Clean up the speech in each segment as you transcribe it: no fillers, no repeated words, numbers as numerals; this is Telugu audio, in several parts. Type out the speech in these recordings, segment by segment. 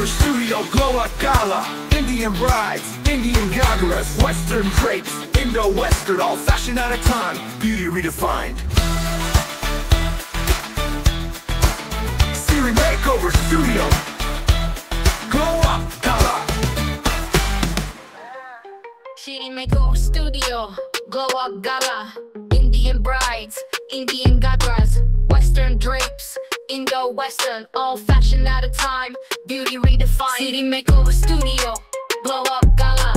Makeover Studio Glow Up Gala. Indian brides, Indian gagaras, Western drapes, Indo-Western, all fashion at a time, beauty redefined. Siri Makeover Studio Glow Up Gala. Siri Makeover Studio Glow Up Gala. Indian brides, Indian gagaras, Western drapes, Indo-Western, all fashion at a time, beauty redefined. Siri Makeover Studio Glow Up Gala.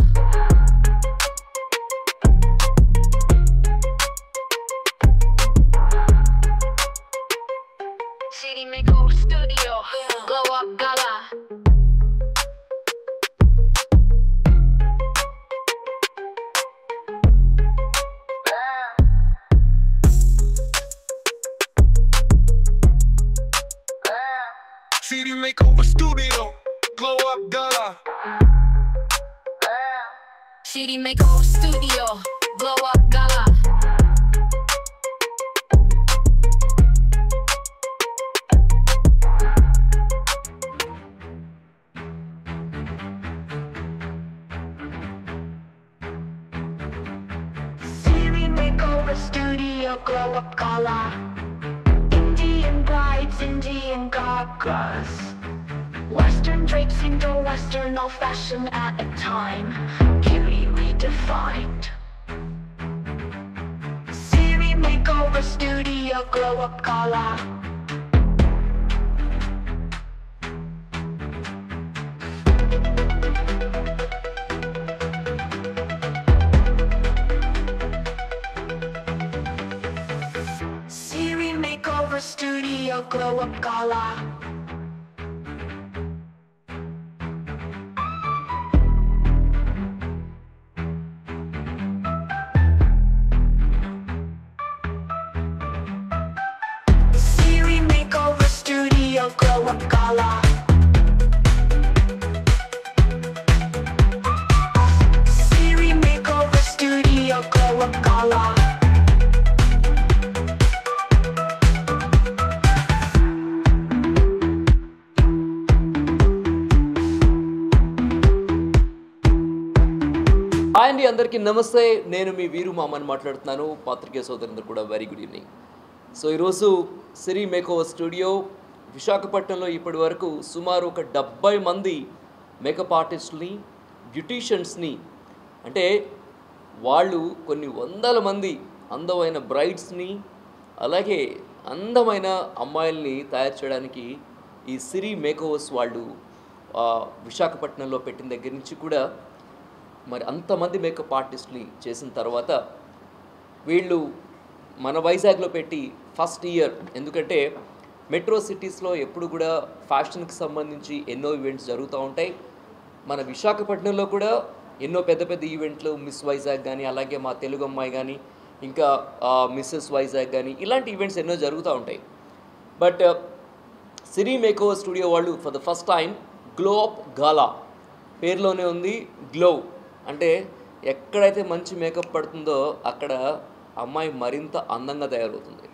Siri Makeover Studio Glow Up Gala. Siri Makeover Studio Glow Up Gala. Siri Makeover Studio Glow Up Gala. Siri Makeover Studio Glow Up Gala. Indian brides, Indian gagaras, Western drapes, Indo-Western, all fashion at a time, beauty redefined. Siri Makeover Studio Glow Up Gala. Siri Makeover Studio Glow Up Gala. Siri Makeover Studio Glow Up Gala. Siri Makeover Studio Glow Up Gala. Hi అండి, అందరికీ నమస్తే. నేను మీ వీరు మామని మాట్లాడుతున్నాను. పాత్రికేయ సోదరులందరూ కూడా వెరీ గుడ్ ఈవినింగ్. సో ఈరోజు సిరి మేకోవర్ స్టూడియో విశాఖపట్నంలో ఇప్పటి వరకు సుమారు ఒక 70 మంది మేకప్ ఆర్టిస్టులని, బ్యూటీషియన్స్ని, అంటే వాళ్ళు కొన్ని వందల మంది అందమైన బ్రైడ్స్ని, అలాగే అందమైన అమ్మాయిల్ని తయారు చేయడానికి ఈ సిరి మేకోవర్స్ వాళ్ళు విశాఖపట్నంలో పెట్టిన దగ్గర నుంచి కూడా మరి అంతమంది మేకప్ ఆర్టిస్ట్ని చేసిన తర్వాత వీళ్ళు మన వైజాగ్లో పెట్టి ఫస్ట్ ఇయర్, ఎందుకంటే మెట్రో సిటీస్లో ఎప్పుడు కూడా ఫ్యాషన్కి సంబంధించి ఎన్నో ఈవెంట్స్ జరుగుతూ ఉంటాయి. మన విశాఖపట్నంలో కూడా ఎన్నో పెద్ద పెద్ద ఈవెంట్లు, మిస్ వైజాగ్ కానీ, అలాగే మా తెలుగు అమ్మాయి కానీ, ఇంకా మిస్సెస్ వైజాగ్ కానీ, ఇలాంటి ఈవెంట్స్ ఎన్నో జరుగుతూ ఉంటాయి. బట్ సిరి మేకోవర్ స్టూడియో వాళ్ళు for the first time glow up gala, పేరులోనే ఉంది గ్లో, అంటే ఎక్కడైతే మంచి మేకప్ పడుతుందో అక్కడ అమ్మాయి మరింత అందంగా తయారవుతుంది.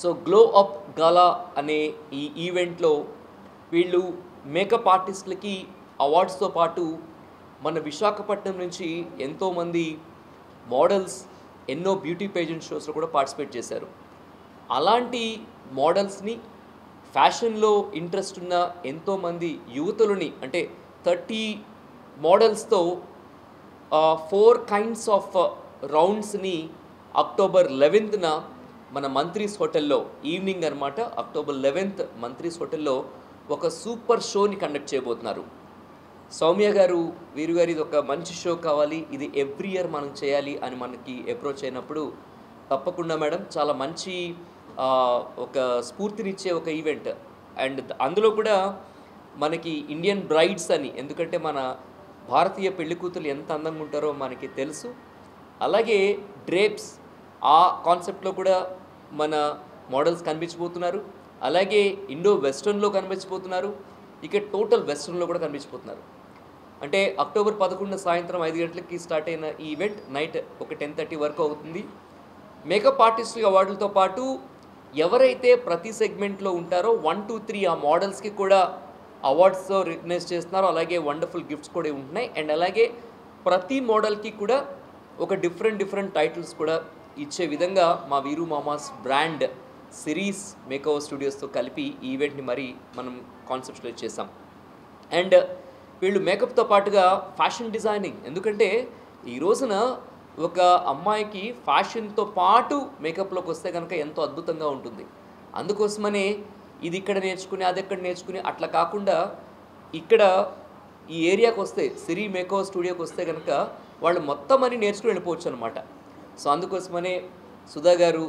సో గ్లో అప్ గాలా అనే ఈ ఈవెంట్లో వీళ్ళు మేకప్ ఆర్టిస్టులకి అవార్డ్స్తో పాటు మన విశాఖపట్నం నుంచి ఎంతోమంది మోడల్స్ ఎన్నో బ్యూటీ పేజెంట్ షోస్లో కూడా పార్టిసిపేట్ చేశారు. అలాంటి మోడల్స్ని, ఫ్యాషన్లో ఇంట్రెస్ట్ ఉన్న ఎంతోమంది యువతులని, అంటే 30 మోడల్స్తో 4 kinds ఆఫ్ రౌండ్స్ని అక్టోబర్ 11న మన మంత్రీస్ హోటల్లో ఈవినింగ్ అనమాట, అక్టోబర్ 11th మంత్రీస్ హోటల్లో ఒక సూపర్ షోని కండక్ట్ చేయబోతున్నారు. సౌమ్య గారు, వీరు గారు, ఇది ఒక మంచి షో కావాలి, ఇది ఎవ్రీ ఇయర్ మనం చేయాలి అని మనకి అప్రోచ్ అయినప్పుడు, తప్పకుండా మేడం, చాలా మంచి ఒక స్ఫూర్తినిచ్చే ఒక ఈవెంట్, అండ్ అందులో కూడా మనకి ఇండియన్ బ్రైడ్స్ అని, ఎందుకంటే మన భారతీయ పెళ్లి కూతురు ఎంత అందంగా ఉంటారో మనకి తెలుసు. అలాగే డ్రేప్స్, ఆ కాన్సెప్ట్లో కూడా మన మోడల్స్ కనిపించబోతున్నారు. అలాగే ఇండో వెస్ట్రన్లో కనిపించబోతున్నారు, ఇక టోటల్ వెస్ట్రన్లో కూడా కనిపించబోతున్నారు. అంటే అక్టోబర్ 11 సాయంత్రం 5 గంటలకి స్టార్ట్ అయిన ఈ ఈవెంట్ నైట్ ఒక 10:30 వరకు అవుతుంది. మేకప్ ఆర్టిస్ట్ అవార్డులతో పాటు ఎవరైతే ప్రతి సెగ్మెంట్లో ఉంటారో 1, 2, 3 ఆ మోడల్స్కి కూడా అవార్డ్స్తో రికగ్నైజ్ చేస్తున్నారు. అలాగే వండర్ఫుల్ గిఫ్ట్స్ కూడా ఉంటున్నాయి. అండ్ అలాగే ప్రతి మోడల్కి కూడా ఒక డిఫరెంట్ టైటిల్స్ కూడా ఇచ్చే విధంగా మా వీరు మామాస్ బ్రాండ్ సిరీస్ మేకోవర్ స్టూడియోస్తో కలిపి ఈ ఈవెంట్ని మరి మనం కాన్సెప్ట్స్లో చేసాం. అండ్ వీళ్ళు మేకప్తో పాటుగా ఫ్యాషన్ డిజైనింగ్, ఎందుకంటే ఈ రోజున ఒక అమ్మాయికి ఫ్యాషన్తో పాటు మేకప్లోకి వస్తే కనుక ఎంతో అద్భుతంగా ఉంటుంది. అందుకోసమనే ఇది ఇక్కడ నేర్చుకుని అది ఎక్కడ నేర్చుకుని అట్లా కాకుండా ఇక్కడ ఈ ఏరియాకి వస్తే సిరి మేకోవర్ స్టూడియోకి వస్తే కనుక వాళ్ళు మొత్తం అని నేర్చుకుని వెళ్ళిపోవచ్చు అనమాట. సో అందుకోసమనే సుధా గారు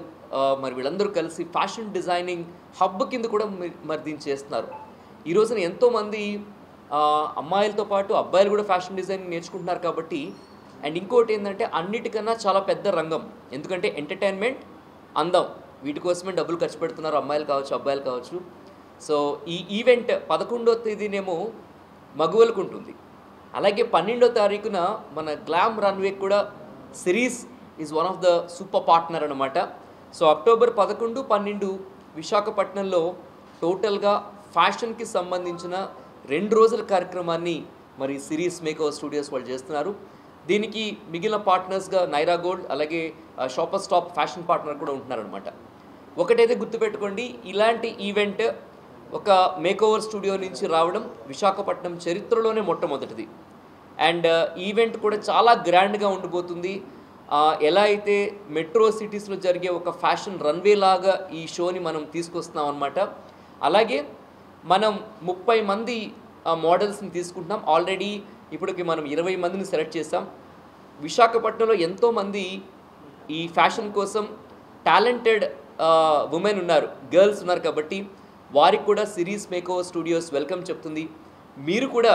మరి వీళ్ళందరూ కలిసి ఫ్యాషన్ డిజైనింగ్ హబ్ కింద కూడా మరి దీన్ని చేస్తున్నారు. ఈ రోజున ఎంతోమంది అమ్మాయిలతో పాటు అబ్బాయిలు కూడా ఫ్యాషన్ డిజైనింగ్ నేర్చుకుంటున్నారు కాబట్టి. అండ్ ఇంకోటి ఏంటంటే అన్నిటికన్నా చాలా పెద్ద రంగం, ఎందుకంటే ఎంటర్టైన్మెంట్, అందం, వీటి కోసమే డబ్బులు ఖర్చు పెడుతున్నారు అమ్మాయిలు కావచ్చు అబ్బాయిలు కావచ్చు. సో ఈ ఈవెంట్ 11వ తేదీనేమో మగువలకు ఉంటుంది. అలాగే 12వ తారీఖున మన గ్లామ్ రన్వే కూడా series is one of the super partner అనమాట. సో అక్టోబర్ 11, 12 విశాఖపట్నంలో టోటల్గా ఫ్యాషన్కి సంబంధించిన 2 రోజుల కార్యక్రమాన్ని మరి సిరీస్ మేకోవర్ స్టూడియోస్ వాళ్ళు చేస్తున్నారు. దీనికి మిగిలిన పార్ట్నర్స్గా నైరా గోల్డ్, అలాగే షాపర్ స్టాప్ ఫ్యాషన్ పార్ట్నర్ కూడా ఉంటున్నారనమాట. ఒకటైతే గుర్తుపెట్టుకోండి, ఇలాంటి ఈవెంట్ ఒక మేకోవర్ స్టూడియో నుంచి రావడం విశాఖపట్నం చరిత్రలోనే మొట్టమొదటిది. అండ్ ఈవెంట్ కూడా చాలా గ్రాండ్గా ఉండిపోతుంది. ఎలా అయితే మెట్రో సిటీస్లో జరిగే ఒక ఫ్యాషన్ రన్వే లాగా ఈ షోని మనం తీసుకొస్తున్నాం అనమాట. అలాగే మనం 30 మంది మోడల్స్ని తీసుకుంటున్నాం. ఆల్రెడీ ఇప్పటికి మనం 20 మందిని సెలెక్ట్ చేసాం. విశాఖపట్నంలో ఎంతోమంది ఈ ఫ్యాషన్ కోసం టాలెంటెడ్ ఉమెన్ ఉన్నారు, గర్ల్స్ ఉన్నారు. కాబట్టి వారికి కూడా సిరీస్ మేకోవర్ స్టూడియోస్ వెల్కమ్ చెప్తుంది. మీరు కూడా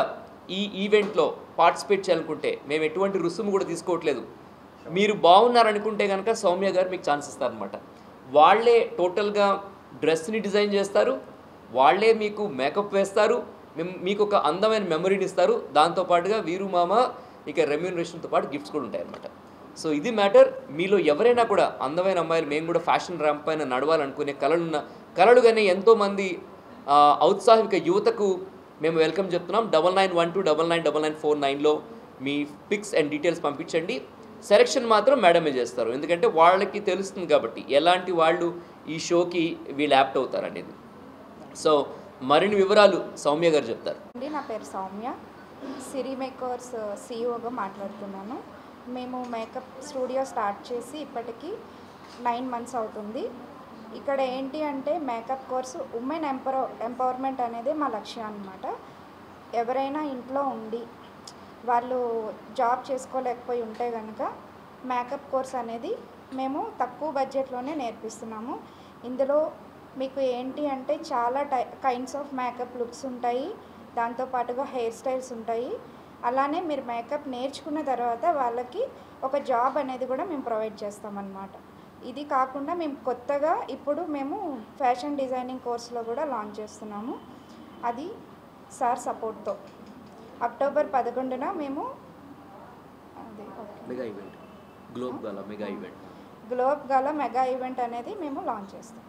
ఈ ఈవెంట్లో పార్టిసిపేట్ చేయాలనుకుంటే మేము ఎటువంటి రుసుము కూడా తీసుకోవట్లేదు. మీరు బాగున్నారనుకుంటే కనుక సౌమ్య గారు మీకు ఛాన్స్ ఇస్తారనమాట. వాళ్ళే టోటల్గా డ్రెస్ని డిజైన్ చేస్తారు, వాళ్ళే మీకు మేకప్ వేస్తారు, మీకు ఒక అందమైన మెమరీని ఇస్తారు. దాంతోపాటుగా వీరు మామ ఇక రెమ్యూనరేషన్తో పాటు గిఫ్ట్స్ కూడా ఉంటాయి అన్నమాట. సో ఇది మ్యాటర్. మీలో ఎవరైనా కూడా అందమైన అమ్మాయిలు మేము కూడా ఫ్యాషన్ ర్యాంప్ పైన నడవాలనుకునే కలలుగానే ఎంతోమంది ఔత్సాహిక యువతకు మేము వెల్కమ్ చెప్తున్నాం. 9912999949లో మీ పిక్స్ అండ్ డీటెయిల్స్ పంపించండి. సెలెక్షన్ మాత్రం మేడమే చేస్తారు, ఎందుకంటే వాళ్ళకి తెలుస్తుంది కాబట్టి ఎలాంటి వాళ్ళు ఈ షోకి వీళ్ళు యాప్ట్ అవుతారు అనేది. సో మరిన్ని వివరాలు సౌమ్య గారు చెప్తారు. నా పేరు సౌమ్య, సిరి మేకోవర్స్ సిఇఓగా మాట్లాడుతున్నాను. మేము మేకప్ స్టూడియో స్టార్ట్ చేసి ఇప్పటికీ 9 months అవుతుంది. ఇక్కడ ఏంటి అంటే మేకప్ కోర్సు ఉమెన్ ఎంపవర్మెంట్ అనేది మా లక్ష్యం అన్నమాట. ఎవరైనా ఇంట్లో ఉండి వాళ్ళు జాబ్ చేసుకోలేకపోయి ఉంటే కనుక మేకప్ కోర్స్ అనేది మేము తక్కువ బడ్జెట్లోనే నేర్పిస్తున్నాము. ఇందులో మీకు ఏంటి అంటే చాలా కైండ్స్ ఆఫ్ మేకప్ లుక్స్ ఉంటాయి, దాంతోపాటుగా హెయిర్ స్టైల్స్ ఉంటాయి. అలానే మీరు మేకప్ నేర్చుకున్న తర్వాత వాళ్ళకి ఒక జాబ్ అనేది కూడా మేము ప్రొవైడ్ చేస్తామన్నమాట. ఇది కాకుండా మేము కొత్తగా ఇప్పుడు మేము ఫ్యాషన్ డిజైనింగ్ కోర్సులో కూడా లాంచ్ చేస్తున్నాము. అది సార్ సపోర్ట్తో అక్టోబర్ 11న మేము గ్లోబ్ గాలా మెగా ఈవెంట్ అనేది మేము లాంచ్ చేస్తాం.